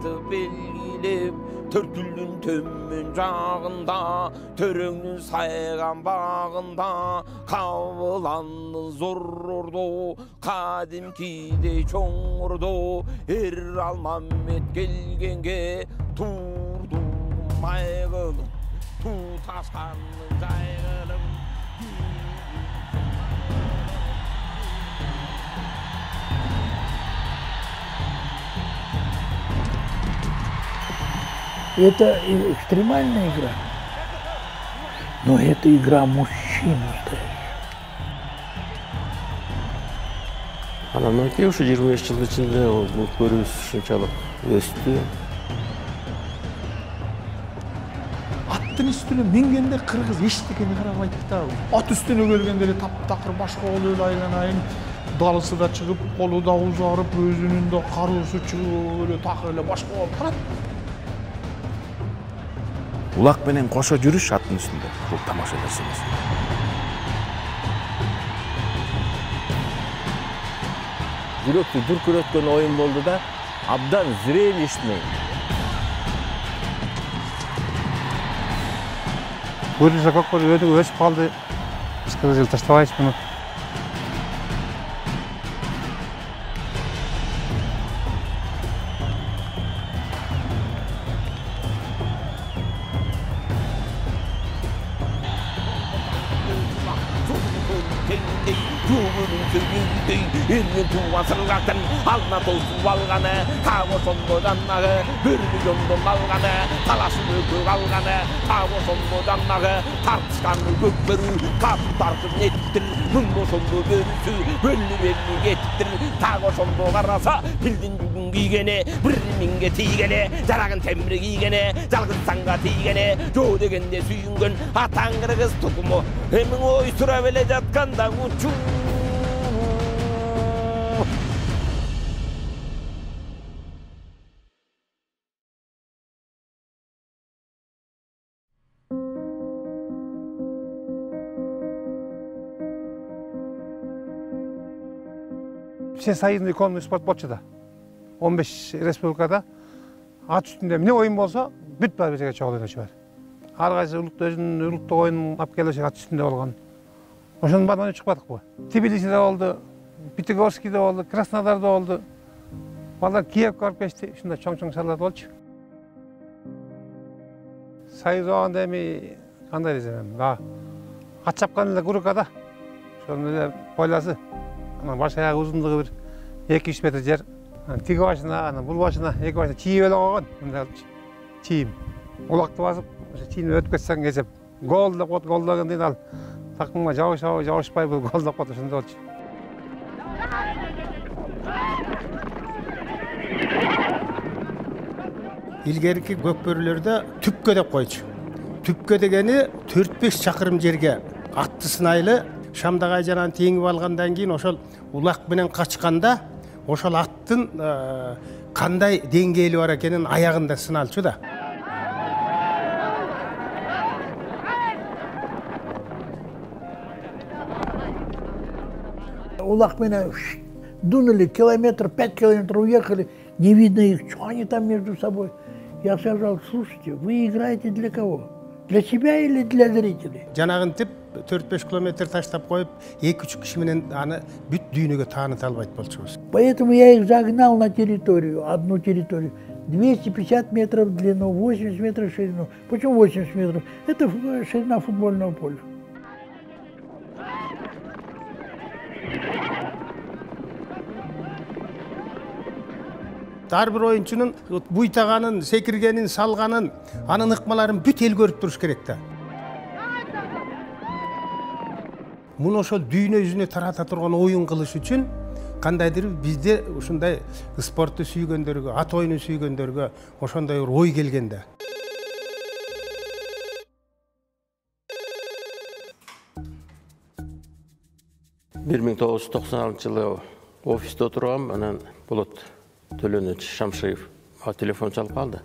Vaxtı belgilep Törtüldün tömmün jağında, töröңнүн сайган багында, кабыландын зорурду, кадимкидей чоңурду, Алмамет келгенге турдум майгылым, туташкандын жайгылым. Это экстремальная игра, но это игра мужчин настоящих. Анан кийин ушу 25 жыл ичинде бул көрүүбүз ушунчалык өстү. Аттын үстүнө мингенде кыргыз эчтекени карабайт да. Ат үстүнө келгенде эле таптакыр башка болуп эле айланайын. Далысы да чыгып, колу да узарып, өзүнүн да кароосу чыгып эле такыр эле башка болуп турат. Улак менен кошо жүрүш аттын үстүндө бул тамаша нерсе эмес. Жүрөктү дүркүрөткөн оюн болду да, абдан зрелищный. Көрүнүшү көк болуп өсүп калды. Биз кызыл таштабайбыз муну. Elin tuğan sırgatın alna tozu alganı, tavu sondu cannağı, 1 milyondun alganı, talasını kök alganı, tavu sondu cannağı, tartışkanı gökbörü, kapı tartып nettir, mıngo sondu börüsü, belli gettir, tavu sondu karasa, bildin bugün giygene, 1 minge tiygene, jaragın temri giygene, jalgın sanga tiygene, jo degende sүйүнгөн, atan kırgız tukumu, hemin oy sıra bele jatkanda uçun. Всесоюзный конный спорт болчу да. 15 республикада ат үстүндө эмне оюн болсо, бүт баары жерге чогуу ойночу бар. Ар кайсы улут өзүнүн улуттук оюнун алып келиши ат үстүндө болгон. Ошонун баарын чыкпадык бу. Тбилисиде болду, Пятигорскийде болду, Краснодарда болду. Балдар Киевге барып кетти, ушундай чоң-чоң шаарларда болчу. Союз абагында эми кандай десем, ат чапкан эле курукада. Ошонун эле бойласы. Анан баш аягы узундугу бир 2-3 метр жер. Тиги башына, анан бул башына, эки башына чийип эле койгон. Мындай чийим. Улакты басып, ошо чийип өтүп кетсең кесеп, гол деп коет, гол дегенден ал такымга жабышпай бул гол деп коет, ошондой болчу. Илгерки көкбөрүлөрдө түпкө деп койчу. Түпкө дегени 4-5 чакырым жерге атты сынайлы Шамдагай жанан теңип алгандан кийин ошол улак менен качканда ошол аттын кандай деңгээли бар экенин аягында сыналчу да. Улак менен дунули, километр, 5 километров уехали, не видно их, что они там между собой. Я сказал, слушайте, вы играете для кого? Для себя или для зрителей? Жанагын тип 4-5 километр таштап коюп, 2-3 киши менен аны бүт дүйнөгө тааныта албайт болчубуз. Поэтому я их загнал на территорию, одну территорию. 250 метров в длину, 80 метров в ширину. Почему 80 метров? Это ширина футбольного поля. Ар бир оюнчунун буйтаганын, секиргенин, салганын, анын ыкмаларын бүт эл көрүп туруш керек да. Муну ошол дүйнө жүзүнө тарата турган оюн кылыш үчүн кандайдыр бизде ушундай спортту сүйгөндөргө, ат оюнун сүйгөндөргө ошондой бир ой келген да. жылы офисте отургам, анан Болот Төлөнөч Шамшиев телефон чалып калды.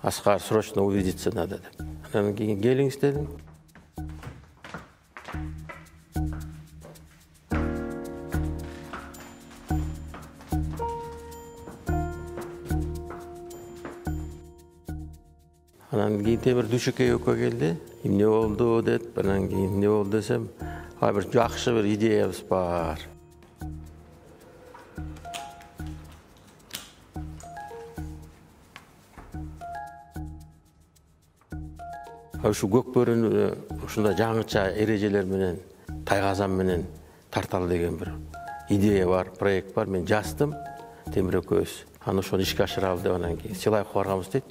Аскар срочно увидеться надо деп. Анан кийин келиңиз дедим. Анан кийин Темир Дүйшөкей экөө келди. Эмне болду деп, анан кийин эмне болду десем, бир жакшы бир идеябыз бар. Ушу көкбөрүнү ушундай жаңыча эрежелер менен, тайгазан менен тарталы деген бир идея бар, проект бар. Мен жаздым, Темир экөөбүз. Аны ошону ишке ашырабыз деп анан кийин Силаевге барганбыз дейт.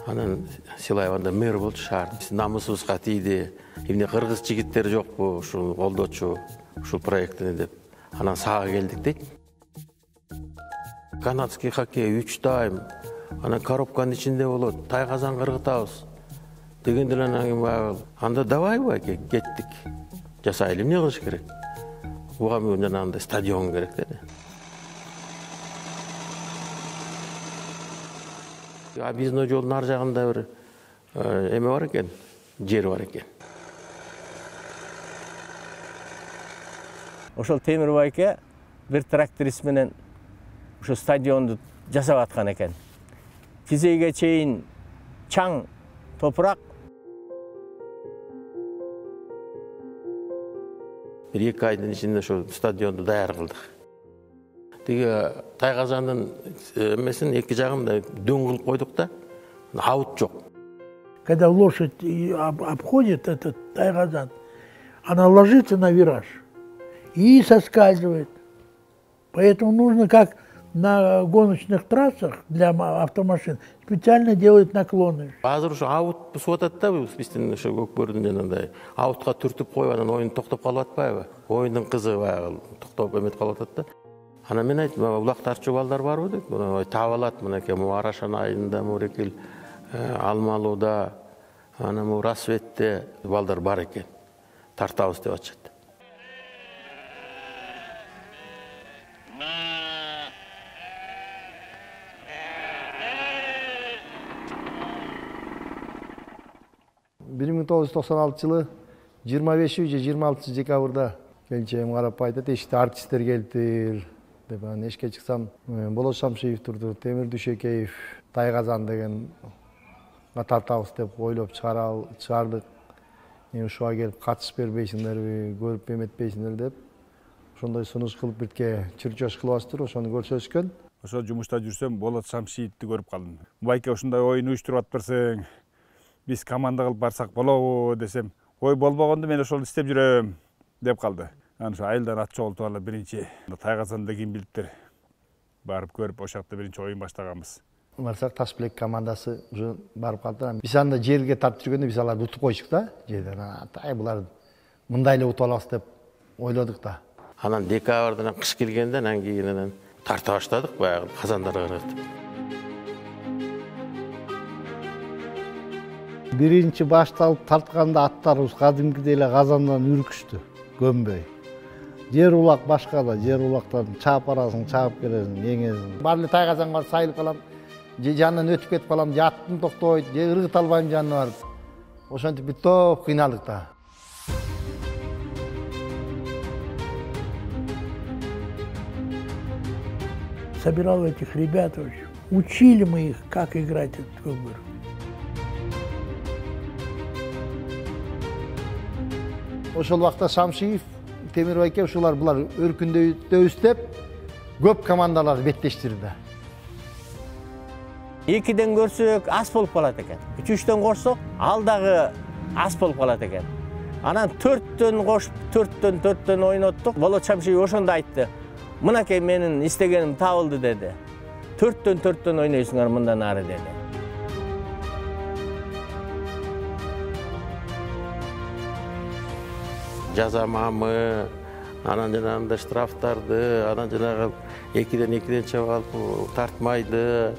Анан Силаев анда мэр болчу шаар. Биздин намысыбызга тийди. Эмне кыргыз жигиттери жокпу ушул колдочу ушул проекттини деп. Анан сага келдик дейт. Канадский хоккей 3 тайм. Анан коробканын ичинде болот. Тайгазан кыргытабыз. Дегенде анан анда давай байке кеттик. Жасайлы эмне кылыш керек? Буга менен анда стадион керек деди. Биздин жолдун ар жагында бир эме бар экен, жер бар экен. Ошол Темир байке бир тракторист менен ошо стадионду жасап аткан экен. Тизеге чейин чаң топурак. Бир 2 айдын ичинде ошо стадионду даяр кылдык. Тиги Тайгазандын эмесин эки жагында дөң кылып койдук да, аут жок. Когда лошадь обходит этот Тайгазан, она ложится на вираж и соскальзывает. Поэтому нужно, как на гоночных трассах для автомашин, специально делают наклоны. Азыр ошо аут бусуп атат да, биздин ошо көкбөрдүн жанагындай аутка түртүп коюп анан оюн токтоп калып атпайбы? Оюндун кызы баягы токтоп эметип калып атат да. Анан мен айттым, улактарчу балдар барбы деп, таап алат, мынакей Арашан айында, Мурекил Алмалууда, анан Рассветте балдар бар экен. Тартабыз деп атышат. жылы 25 же 26 декабрда келчем карап айтат, эшикте артисттер келиптир деп. Анан эшикке чыксам, Болот Шамшиев турду, Темир Дүйшөкеев, Тайгазан деген тартабыз деп ойлоп чыгардык. Мен ушуга келип катышып бербейсиңерби, көрүп эметпейсиңер деп. Ошондой сунуш кылып бирке чырчош кылабыздар, ошону көрсөтүшкөн. Ошо жумушта жүрсөм, Болот Шамшиевди көрүп калдым. Байке ушундай оюн уюштуруп атпырсың, биз команда кылып барсак болобу десем, ой болбогондо мен ошол иштеп жүрөм деп калды. Анан ошо айылдан ат чогултуп алып биринчи Тайгазанда ким билиптир барып көрүп ошол жакта биринчи оюн баштаганбыз. Барсак Ташбилек командасы уже барып калды. Биз анда жерге тартып жүргөндө биз аларды утуп койчук да, жерден. Атай булар мындай эле утуп алабыз деп ойлодук да. Анан декабрдан кыш келгенде анан кийин тарта баштадык баягы казандарга кыргытып. Биринчи башталып тартканда аттарыбыз кадимкидей эле казандан үркүштү, көнбөй. Жер улак башка да, жер улактан чаап барасың, чаап келесиң, эңесиң. Баары эле Тайгазанга сайылып калам, же жанынан өтүп кетип калам, же аттым токтойт, же ыргыта албайм жанына барып. Ошентип бир топ кыйналдык да. Собирал этих ребят, учили мы их, как играть этот көкбөр. Ошол убакта Шамшиев, Темир байке ушулар булар өркүндөйбүз деп көп командалар беттештирди. 2-ден көрсөк ас болуп калат экен. 3-төн корсок ал дагы ас болуп калат экен. Анан 4-төн кошуп, 4-төн ойноттук. Болот Шамшиев ошондо айтты. Мынакей менин истегеним табылды деди. 4-төн ойнойсуңар мындан ары деди. Жазамамы, анан жанагындай штрафтарды, анан жанагы 2-ден чыгып алып тартмайды.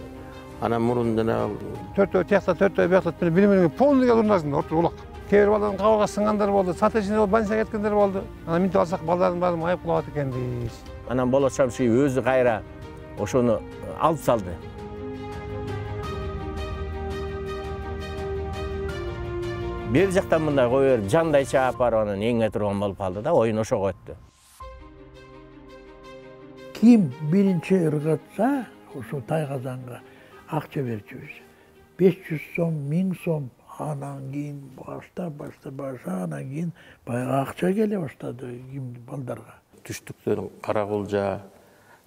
Анан мурун жанагы 4 тиякта 4 биякта билим полный урнасың, ортур улак. Кээ бир балдардын кабырга сынгандар болду, сатешине больницага кеткендер болду. Анан минтип алсак балдардын баары майып калат экенбиз. Анан Болот Шамшиев өзү кайра ошону алып салды. Бир жактан мындай кое берип, жандай чаап барып анан эңе турган болуп калды да, оюн ошого өттү. Ким биринчи ыргытса, ошо Тайгазанга акча берчүбүз. 500 сом, 1000 сом. Анан кийин башта, анан кийин баягы акча келе баштады балдарга. Түштүктөн Каракулжа,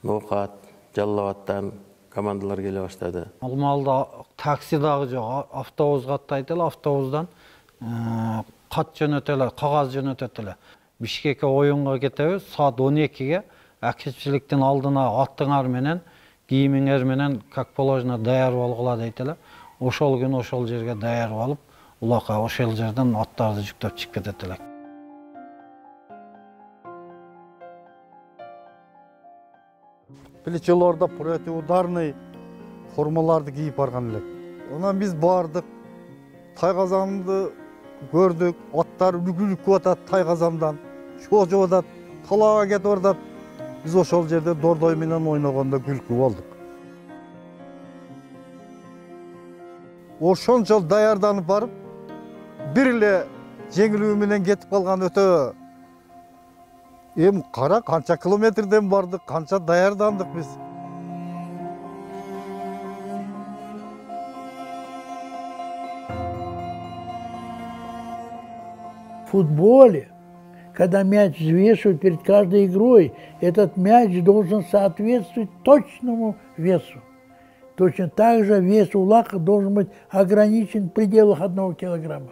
Ноокат, Жалал Абадтан командалар келе баштады. Ал маалда такси дагы жок, автобус каттайт эле, автобустан кат жөнөтө эле, кагаз жөнөтөт эле. Бишкекке оюнга кетебиз, саат 12-ге акчачылыктын алдына аттыңар менен, кийимиңер менен как положено даяр болгула дейт эле. Ошол күн ошол жерге даяр болуп, улакка ошол жерден аттарды жүктөп чыгып кетет элек. Плечелорда противоударный формаларды кийип барган элек. Анан биз бардык, Тайгазамды көрдүк, аттар бүгүлүп атат Тайгазамдан, шожо атат, талаага кетип бардат. Биз ошол жерде дордой менен ойногондо күлкү болдук. Ошончол даярданып барып, бир эле жеңилүү менен кетип калган өтө. Эми кара канча километрден бардык, канча даярдандык биз. В футболе, когда мяч взвешивают перед каждой игрой, этот мяч должен соответствовать точному весу. Точно так же вес улака должен быть ограничен в пределах 1 килограмма.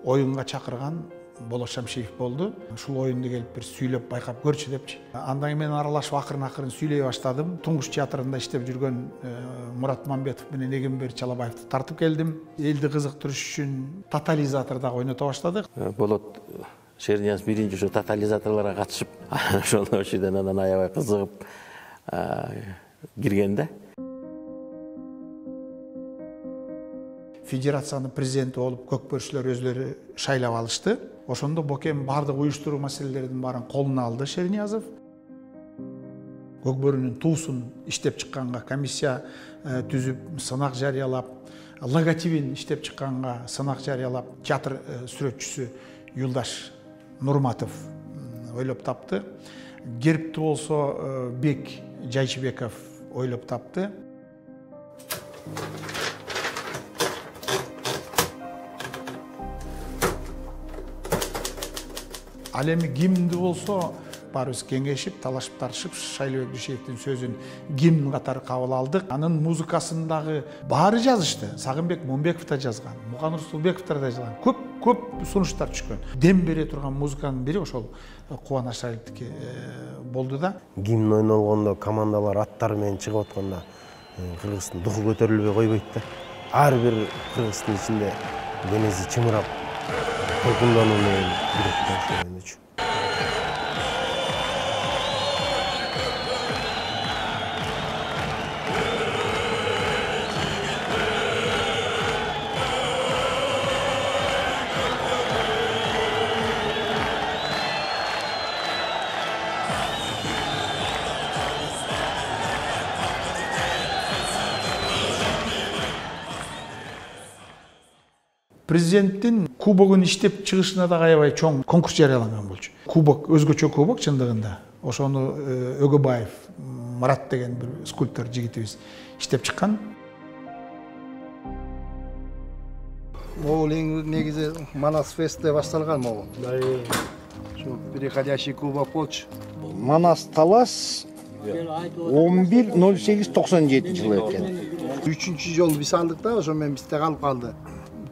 Oyunga чакырган Болот Шамшиев болду. Ушул оюнду келип бир сүйлөп байкап көрчү депчи. Андан мен аралашып акырын сүйлөй баштадым. Туңгуш театрында иштеп жүргөн Мурат Мамбетов менен Эгембер Чалабаевди тартып келдим. Элди кызыктырыш үчүн тотализаторда ойното баштадык. Болот Шернияз биринчи ошо тотализаторлорго катышып, ошол ошодон анан аябай кызыгып киргенде. Федерациянын президенти болуп көкбөрүчүлөр өзлөрү шайлап алышты. Ошондо Бокем бардык уюштуруу маселелеринин баарын колуна алды Шерниязов. Көкбөрүнүн туусун иштеп чыкканга комиссия түзүп, сынак жарыялап, логотипин иштеп чыкканга сынак жарыялап, театр сүрөтчүсү Юлдаш Нурматов ойлоп тапты. Гербти болсо Бек Жайчыбеков ойлоп тапты. Ал эми гимнди болсо баарыбыз кеңешип, талашып тартышып, Шайлыбек Дүйшеевдин сөзүн гимн катары кабыл алдык. Анын музыкасындагы баары жазышты. Сагынбек Момбеков да жазган, Мукан Русулбеков да жазган. Көп сунуштар түшкөн. Дем бере турган музыканын бири ошол Кубаныч Шариповдики болду да. Гимн ойнолгондо командалар аттары менен чыгып атканда кыргыздын духу көтөрүлбөй койбойт да. Ар бир кыргыздын ичинде денеси чымырап толкундануу менен жүрөт үчүн. Президенттин кубогун иштеп чыгышына да аябай чоң конкурс жарыяланган болчу. Кубок өзгөчө кубок чындыгында. Ошону Өгөбаев Марат деген бир скульптор жигитибиз иштеп чыккан. Могул эң негизи Манас фестте башталган могул. Шу переходящий кубок болчу. Манас талаш 11.08.97 жылы өткөн. 3-чү жолу биз алдык да, ошо менен бизде калып калды.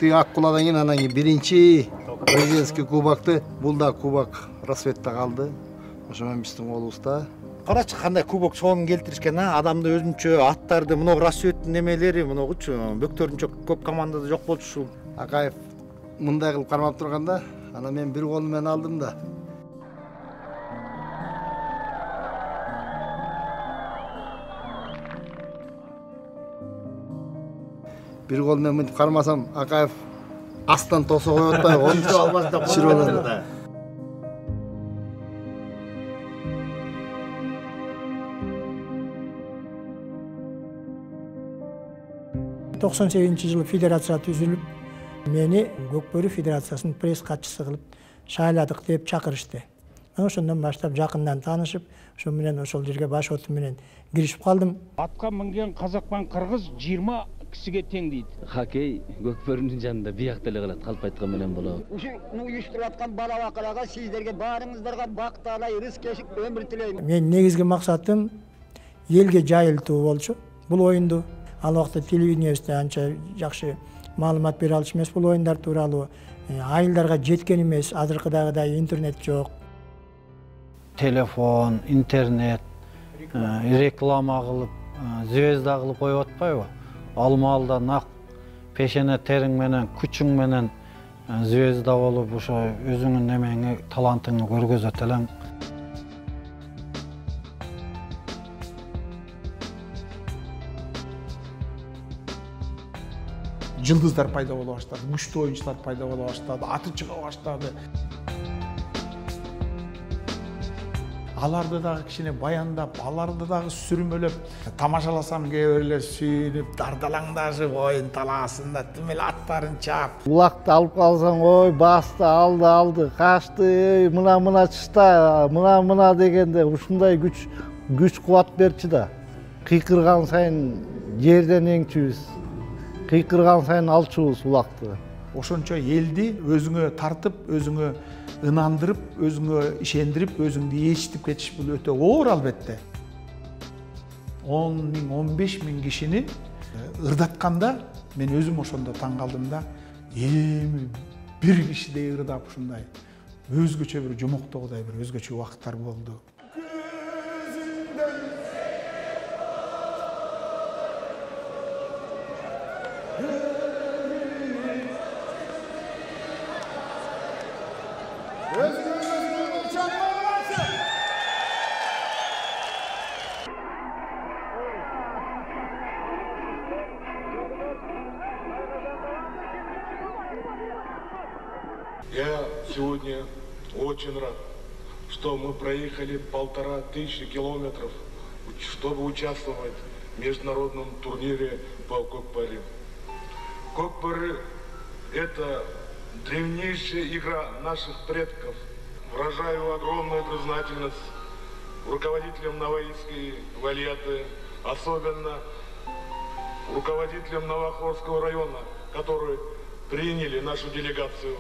Аккуладан кийин анан биринчи президентский кубокты, бул да кубок рассветте калды. Ошо менен биздин колубузда. Карачы кандай кубок чоң келтиришкен, адамды өзүнчө аттарды, мына рассветтин немелери, мынагычы бөктөрүнчө көп командада жок болчу ушул. Акаев мындай кылып кармап турганда, анан мен бир колу менен алдым да. Bir kol men karmasam Akaev aslan tosa koyup atpay, onu çırıldı da. Жылы федерация түзүлүп, мени Көкбөрү федерациясынын пресс катчысы кылып шайладык деп чакырышты. Ошондон баштап жакындан таанышып, ошо менен ошол жерге баш оту менен киришип калдым. Атка минген казакпан кыргыз 20 кишиге тең дейт. Хоккей Көкбөрүнүн жанында биякта эле калат, калп айткан менен болот. Ушуну уюштуруп аткан бала бакырага сиздерге баарыңыздарга бак таалай рызык кешик өмүр тилейм. Мен негизги максатым элге жайылтуу болчу бул оюнду. Ал убакта телевидениебизде анча жакшы маалымат бере алчу эмес бул оюндар тууралуу. Айылдарга жеткен эмес, азыркыдагыдай интернет жок. Телефон, интернет, реклама кылып, звезда кылып коюп атпайбы? Алмалда нак пешене териң менен, күчүң менен звезда болуп, ошо өзүңүн немеңи, талантыңды көргөзөт элең. Жылдыздар пайда боло баштады, күчтүү оюнчулар пайда боло баштады, аты чыга баштады. Аларды дагы кичине баяндап, аларды дагы сүрмөлөп, тамашаласам кээ бир эле сүйүнүп, дардалаңдашып, оюн талаасында тим эле аттарын чаап. Улакты алып калсаң, ой, басты, алды, качты, мына чышта, мына дегенде ушундай күч кубат берчү да. Кыйкырган сайын жерден эңчүбүз. Кыйкырган сайын алчубуз улакты. Ошончо элди өзүңө тартып, өзүңө ынандырып, өзүңө ишендирип, өзүңдү ээрчитип кетиш бул өтө оор албетте. 10 миң, 15 миң кишини ырдатканда мен өзүм ошондо таң калдым да, эми бир кишидей ырдап ушундай өзгөчө бир жомоктогудай бир өзгөчө убакыттар болду. Я сегодня очень рад, что мы проехали 1500 километров, чтобы участвовать в международном турнире по кокпаре. Кокпары – это древнейшая игра наших предков. Выражаю огромную признательность руководителям Новоильской вальяты, особенно руководителям Новохорского района, которые приняли нашу делегацию.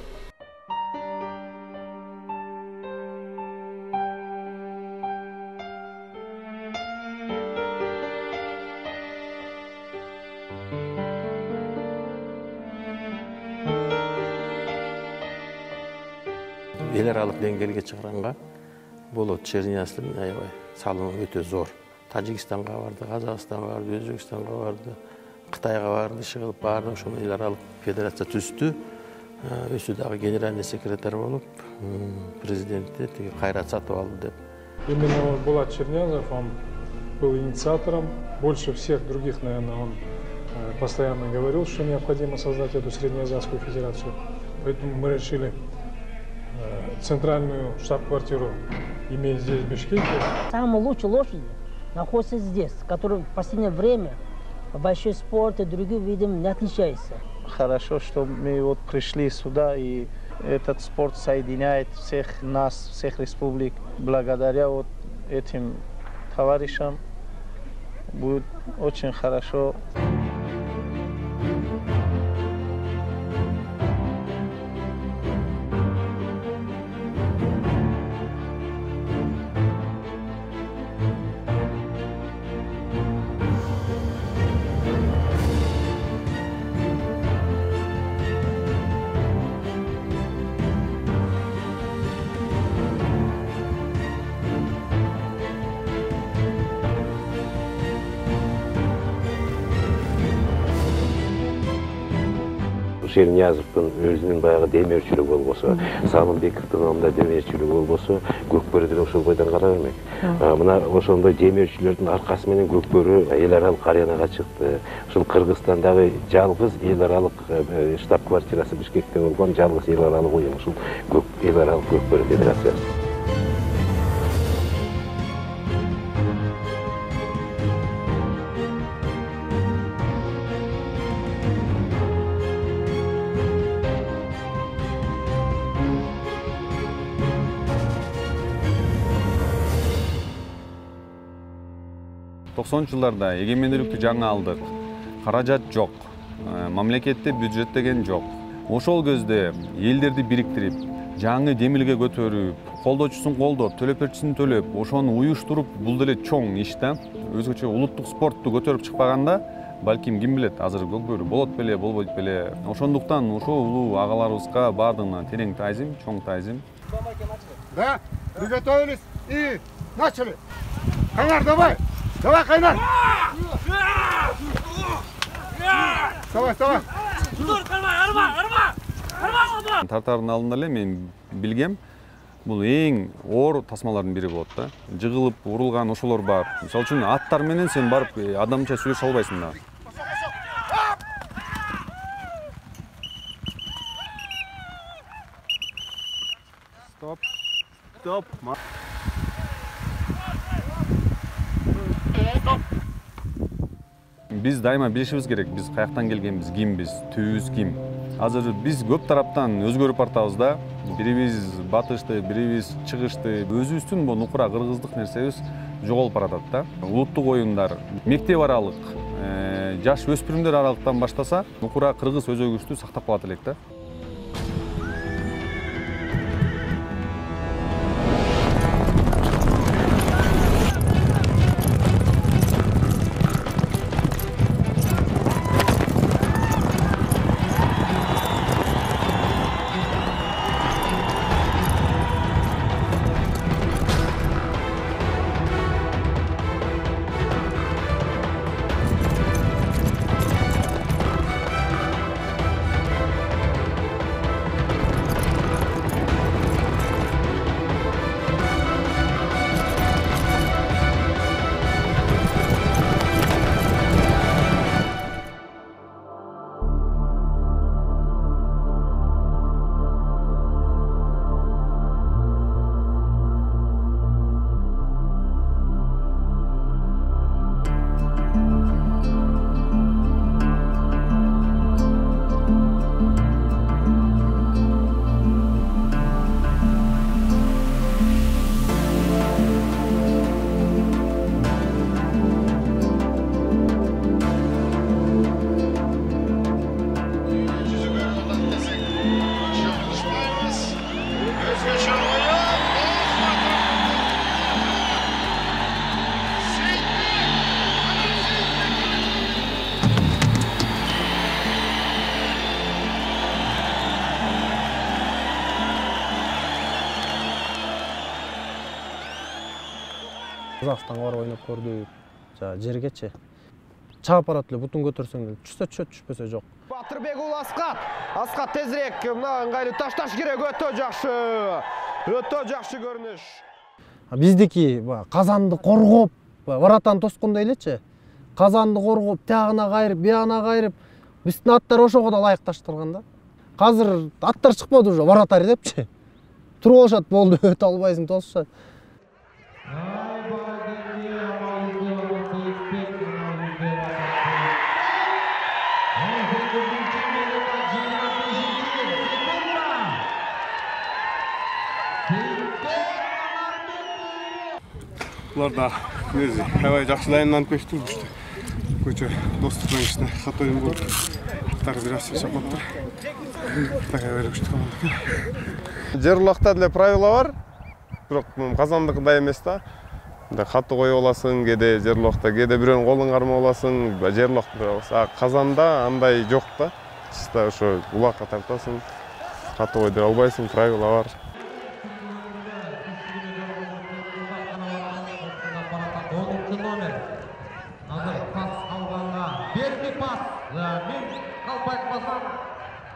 Эл аралык деңгээлге чыгарганга болот. Черниястын аябай салымы өтө зор. Тажикстанга барды, Казакстанга барды, Өзбекстанга барды, Кытайга барды, чыгып баардык ошол эл аралык федерация түздү. Өзү дагы генеральный секретарь болуп, президентти Кайрат Сатыбалды деп. Именно Булат Чернязов, он был инициатором. Больше всех других, наверное, он постоянно говорил, что необходимо создать эту Среднеазиатскую федерацию. Поэтому мы решили центральную штаб-квартиру иметь здесь, в Бишкеке. Самые лучшие лошади находятся здесь, которые в последнее время большой спорт и другим видам не отличаются. Хорошо, что мы вот пришли сюда, и этот спорт соединяет всех нас, всех республик. Благодаря вот этим товарищам будет очень хорошо. Черниязовдун өзүнүн баягы демеушүлүгү болбосо, Салымбековдун анда демеушүлүгү болбосо, Көкбөрүдөн ошол бойдон кала бермек. Мына ошондой демеушүлөрдүн аркасы менен Көкбөрү эл аралык аренага чыкты. Ушул Кыргызстандагы жалгыз эл аралык штаб-квартирасы Бишкекте болгон жалгыз эл аралык уюм ушул эл аралык Көкбөрү федерациясы. 90-жылдарда эгемендүүлүктү жаңы алдык. Каражат жок. Мамлекетте бюджет деген жок. Ошол көздө элдерди бириктирип, жаңы демилге көтөрүп, колдоочусун колдоп, төлөпчүсүн төлөп, ошону уюштуруп, бул деле чоң иш да. Өзгөчө улуттук спортту көтөрүп чыкпаганда, балким ким билет, азыр Көкбөрү болот беле, болбойт беле. Ошондуктан ошол улуу агаларыбызга баардыгына терең таазим, чоң таазим. Да, приготовились и начали. Кайнар, давай! Давай, Кайнар! Вставай, вставай! Тартардын алдында эле мен билгем, бул эң оор тасмалардын бири болот да. Жыгылып, урулган ошолор бар. Мисалы үчүн аттар менен сен барып адамча сүйлөшө албайсың да. Стоп. Стоп. Биз дайыма билишибиз керек, биз каяктан келгенбиз, кимбиз, түбүбүз ким. Азыр биз көп тараптан өзгөрүп бартабыз да. Бирибиз батышты, бирибиз чыгышты. Өзүбүздүн бу нукура кыргыздык нерсебиз жоголуп баратат да. Улуттук оюндар мектеп аралык, жаш өспүрүмдөр аралыктан баштаса, нукура кыргыз өзөгүбүздү сактап калат элек да. Казакстанга барып ойноп көрдүк. Жергечи. Чаап барат эле, бутун көтөрсөң эле, түшсө түшөт, түшпөсө жок. Батырбек уулу Аскат. Аскат тезирээк мына ыңгайлуу ташташ керек, өтө жакшы. Өтө жакшы көрүнүш. Биздики казанды коргоп, варатаны тоскондой элечи. Казанды коргоп, тагына кайрып, бияна кайрып, биздин аттар ошого да ылайык таштырган да. Азыр аттар чыкпады уже, варатарь депчи. Туруп алышат, болду, өтө албайсың, тосушат. Булар да өзү аябай жакшы дайындалып кетти уште. Көчө достук менен ичине кат оюн болуп, аттар бир аз чапаттыр. Аябай күчтүү команда. Жер улакта деле правила бар. Бирок Казандыкындай эмес да. Мындай катты коюп аласың, кээде жер улакта, кээде бирөөнүн колун кармап аласың, жер улакта. Казанда андай жок да. Чисто ошо улакка тартасың. Катты койдура албайсың, правила бар.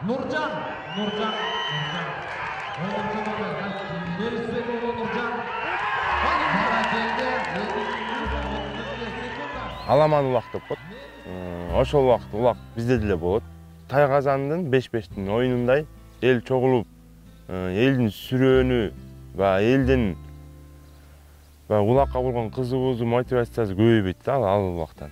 Нуржан. Аламан улак деп коет. Ошол убакыт улак бизде деле болот. Тайгазандын 5-5-тин оюнундай эл чогулуп, элдин сүрөөнү ва элдин улакка болгон кызыгуусу, мотивациясы көбөйбөйт да ал убактан.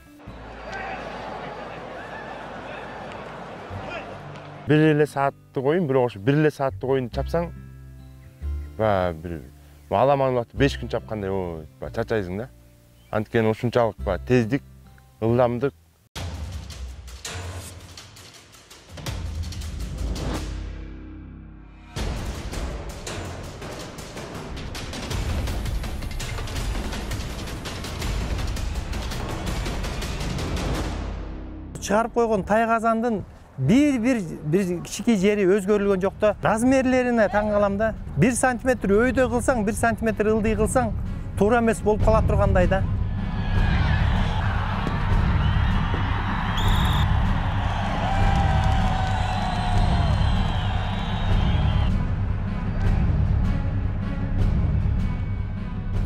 Бир эле сааттык оюн, бирок ошо бир эле сааттык оюнду чапсаң, бир аламан улакты 5 күн чапкандай чачайсың да. Анткени ушунчалык тездик, ылдамдык. Чыгарып койгон тайгазандын бир кичикей жери өзгөрүлгөн жок да. Размерлерине таң калам да. 1 сантиметр өйдө кылсаң, 1 сантиметр ылдый кылсаң, туура эмес болуп кала тургандай да.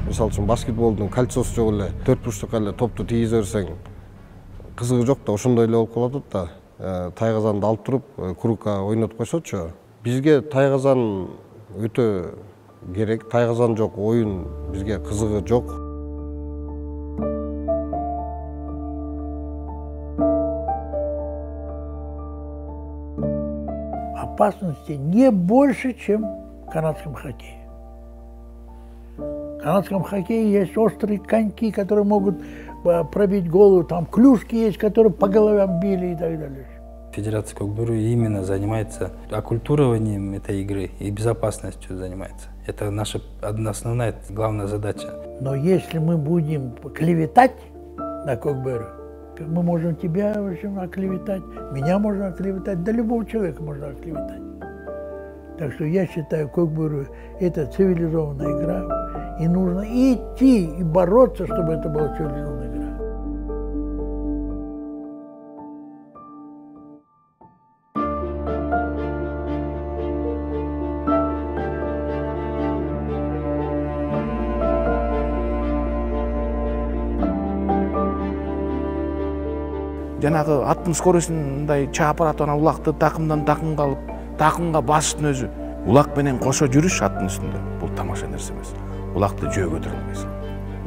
Мисалы үчүн баскетболдун кольцосу жок эле, 4 бурчтукка эле топту тийгизе берсең, кызыгы жок да, ошондой эле болуп калат да. Тайгазанды алып туруп, кругка ойнотуп койсочу. Бизге тайгазан өтө керек. Тайгазан жок, оюн бизге кызыгы жок. Опасности не больше, чем в канадском хоккее. В канадском хоккее есть острые коньки, которые могут пробить голову, там клюшки есть, которые по головам били и так далее. Федерация Кокбуру именно занимается оккультурованием этой игры и безопасностью занимается. Это наша основная, главная задача. Но если мы будем клеветать на Кокбуру, мы можем тебя, в общем, оклеветать, меня можно оклеветать, да любого человека можно оклеветать. Так что я считаю, Кокбуру – это цивилизованная игра, и нужно идти и бороться, чтобы это была цивилизованная игра. Жанагы аттын скоростундай чаап барат, анан улакты такымдан такымга алып, такымга басыштын өзү улак менен кошо жүрүш аттын үстүндө. Бул тамаша нерсе эмес. Улакты жөө көтөрө албайсың.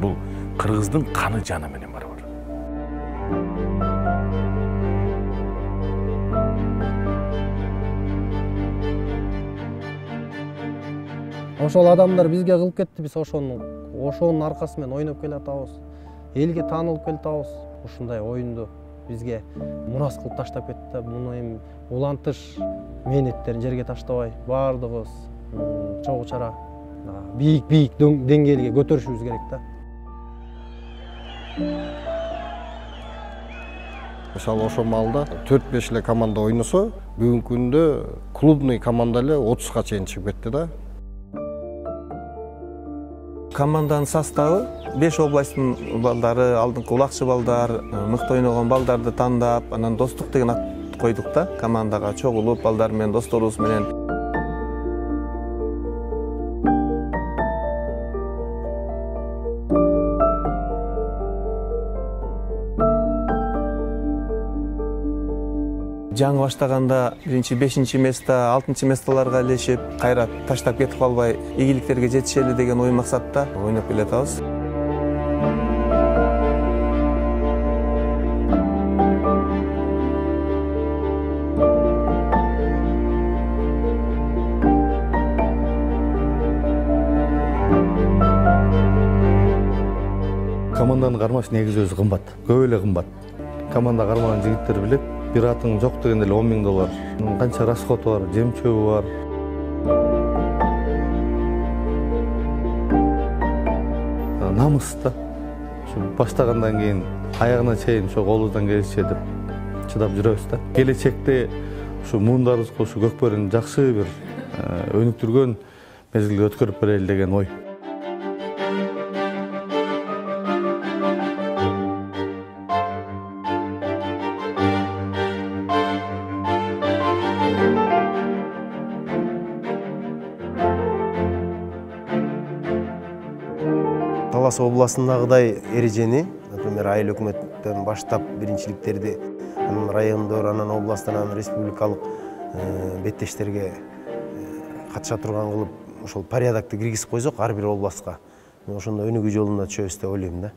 Бул кыргыздын каны жаны менен барабар. Ошол адамдар бизге кылып кетти, биз ошонун аркасы менен ойноп келатабыз. Элге таанылып келатабыз. Ушундай оюнду бизге мурас кылып таштап кетти. Муну эми улантыш мээнеттерин жерге таштабай, баардыгыбыз чогуу чара бийик деңгээлге көтөрүшүбүз керек да. Мисалы ошол маалда 4-5 эле команда ойносо, бүгүнкү күндө клубный команда эле 30га чейин чыгып кетти да. Команданын составы 5 областтын балдары, алдыңкы улакчы балдар, мыкты ойногон балдарды тандап, анан достук деген ат койдук да. Командага чогулуп, балдар менен, досторубуз менен. Жаңы баштаганда 1-5 место, 6 местолорго илешип, кайра таштап кетип калбай, ийгиликтерге жетишели деген ой максатта ойноп келатабыз. Команданын кармаш негизи өзү кымбат, көп эле кымбат. Команда кармаган жигиттер билет. Bir atın жоқ дегенде эле $10.000. Канча расходу бар, жем чөбү бар. Намыс да. Баштагандан кийин аягына чейин ошо колубуздан келишче деп чыдап жүрөбүз да. Келечекте ушу муундарыбызга ушу Көкбөрүнү жакшы бир өнүктүргөн мезгилге өткөрүп берели деген ой. Талас областындагыдай эрежени, например, айыл өкмөттөн баштап биринчиликтерди райондор, анан областтан, анан республикалык беттештерге катыша турган кылып, ошол порядокты киргизип койсок ар бир областка, ошондо өнүгүү жолуна түшөбүз деп ойлойм да.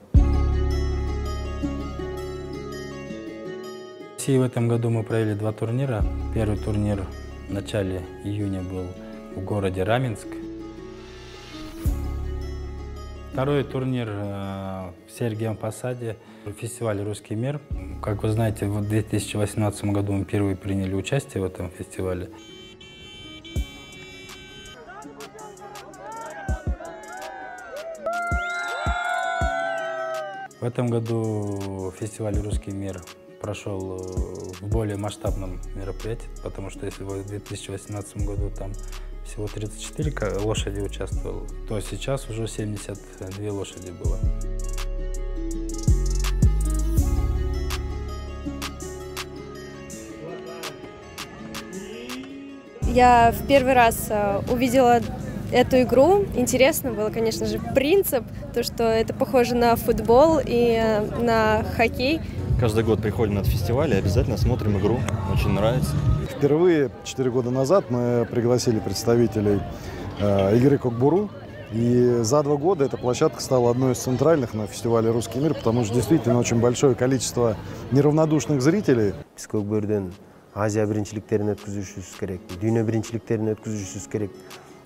В России в этом году мы провели 2 турнира. Первый турнир в начале июня был в городе Раменск. Второй турнир в Сергиевом Посаде, фестиваль «Русский мир». Как вы знаете, в 2018 году мы впервые приняли участие в этом фестивале. В этом году фестиваль «Русский мир» прошел в более масштабном мероприятии, потому что если в 2018 году там всего 34 лошади участвовало, то сейчас уже 72 лошади было. Я в первый раз увидела эту игру. Интересно было, конечно же, принцип, то, что это похоже на футбол и на хоккей. Каждый год приходим на этот фестиваль и обязательно смотрим игру. Очень нравится. Впервые 4 года назад мы пригласили представителей игры Кокбуру. И за 2 года эта площадка стала одной из центральных на фестивале «Русский мир», потому что действительно очень большое количество неравнодушных зрителей. Биз Кокбөрдөн Азия биринчиликтерин өткүзүшүбүз керек, дүйнө биринчиликтерин өткүзүшүбүз керек.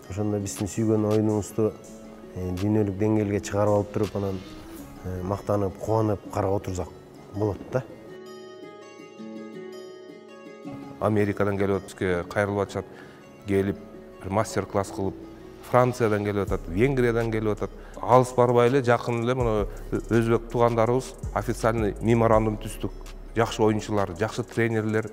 Ошондо биздин сүйгөн оюнубузду дүйнөлүк деңгээлге чыгарып алып туруп, анан мактанып, кубанып карап отурсак болот да. Америкадан келип бизге кайрылып атышат, келип мастер-класс кылып, Франциядан келип атат, Венгриядан келип атат. Алыс барбай эле, жакын эле мына өзбек туугандарыбыз официальный меморандум түздүк. Жакшы оюнчулар, жакшы тренерлер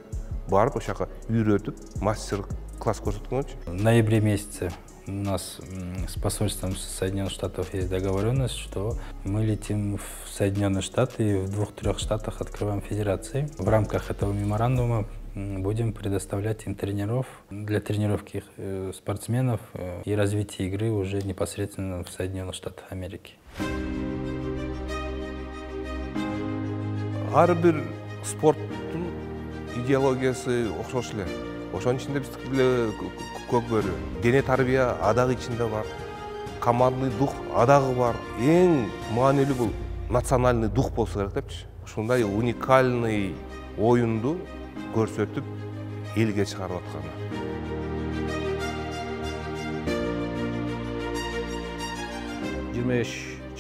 барып, ошо жака үйрөтүп, мастер-класс көрсөткөн үчүн. В ноябре месяце у нас с посольством Соединенных Штатов есть договоренность, что мы летим в Соединенные Штаты и в 2-3 штатах открываем федерации. В рамках этого меморандума будем предоставлять им тренеров для тренировки спортсменов и развития игры уже непосредственно в Соединенных Штатах Америки. Ар бир спорттун идеологиясы окшош эле. Ошонун ичинде биздики деле Көкбөрү. Дене тарбия адагы ичинде бар. Командный дух адагы бар. Эң маанилүү бул национальный дух болсо керек депчи. Ушундай уникальный оюнду көрсөтүп элге чыгарып атканы.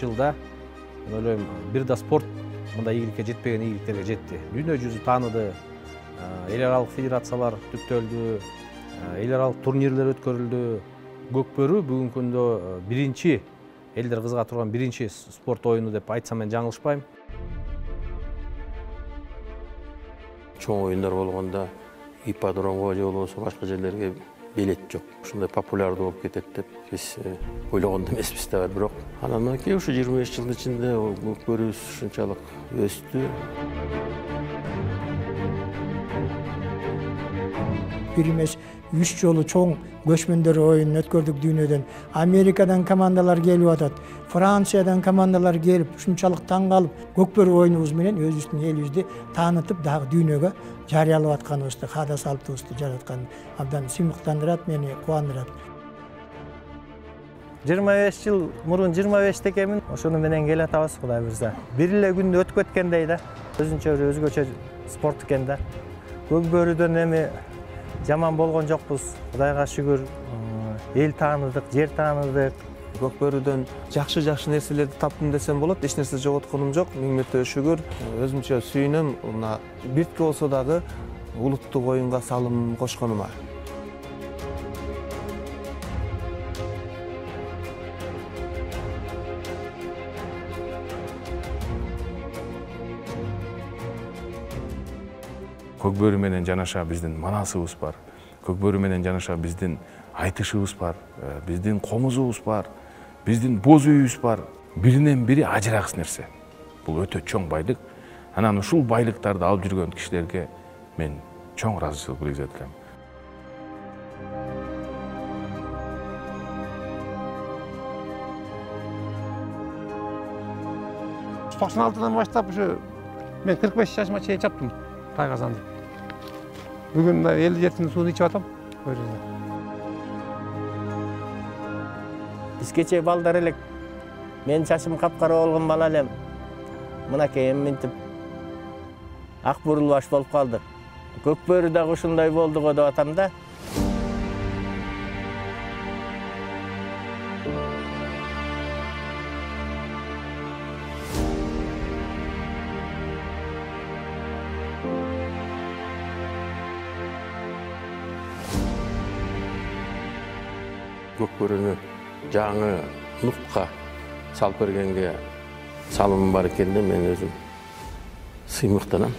Жылда мен ойлойм бир да спорт мындай ийгиликке жетпеген ийгиликтерге жетти. Дүйнө жүзү тааныды, эл аралык федерациялар түптөлдү, эл аралык турнирлер өткөрүлдү. Көкбөрү бүгүнкү күндө биринчи элдер кызыга турган биринчи спорт оюну деп айтсам мен жаңылышпайм. Чоң оюндар болгондо ипподромго же болбосо башка жерлерге билет жок. Ушундай популярдуу болуп кетет деп биз ойлогондо эмеспиз да, бирок анан мынакей ушу 25 жылдын ичинде Көкбөрүбүз ушунчалык өстү. Бир эмес 3 жолу чоң көчмөндөр оюнун өткөрдүк дүйнөдөн. Америкадан командалар келип атат, Франциядан командалар келип, ушунчалык таң калып, Көкбөрү оюнубуз менен өзүбүздүн элибизди таанытып, дагы дүйнөгө жарыялап атканыбызды, каада салтыбызды жараткан абдан сыймыктандырат, мени кубандырат. 25 жыл мурун 25 экенмин, ошону менен келе атабыз, Кудай буйрса. Бир эле күндү өтүп кеткендей да, өзгөчө спорт экен да. Көкбөрүдөн эми жаман болгон жокпуз, Кудайга шүгүр. Эл тааныдык, жер тааныдык. Көкбөрүдөн жакшы нерселерди таптым десем болот. Эч нерсе жоготконум жок. Миң мәртебе шүгүр. Өзүмчө сүйүнөм, мына биртке болсо дагы улуттук оюнга салым кошконума. Көкбөрү менен жанаша биздин манасыбыз бар. Көкбөрү менен жанаша биздин айтышыбыз бар, биздин комузубуз бар, биздин боз үйүбүз бар. Биринен бири ажырагыс нерсе. Бул өтө чоң байлык. Анан ушул байлыктарды алып жүргөн кишилерге мен чоң ыраазычылык билдирип атам. Тоқсан алтыдан баштап мен 45 жашыма чейин чаптым Тайгазанды. Бүгін 50 жетінің суын içip атам. Биз кече балдар элек, мен чачым капкара болгон бала элем. Мынакей мынтип ак бурулбаш болуп калдык. Көкбөрү дагы ушундай болду го деп атам да. көкбөрүнү жаңы нуктка салып бергенге салымым бар экенине мен өзүм сыймыктанам.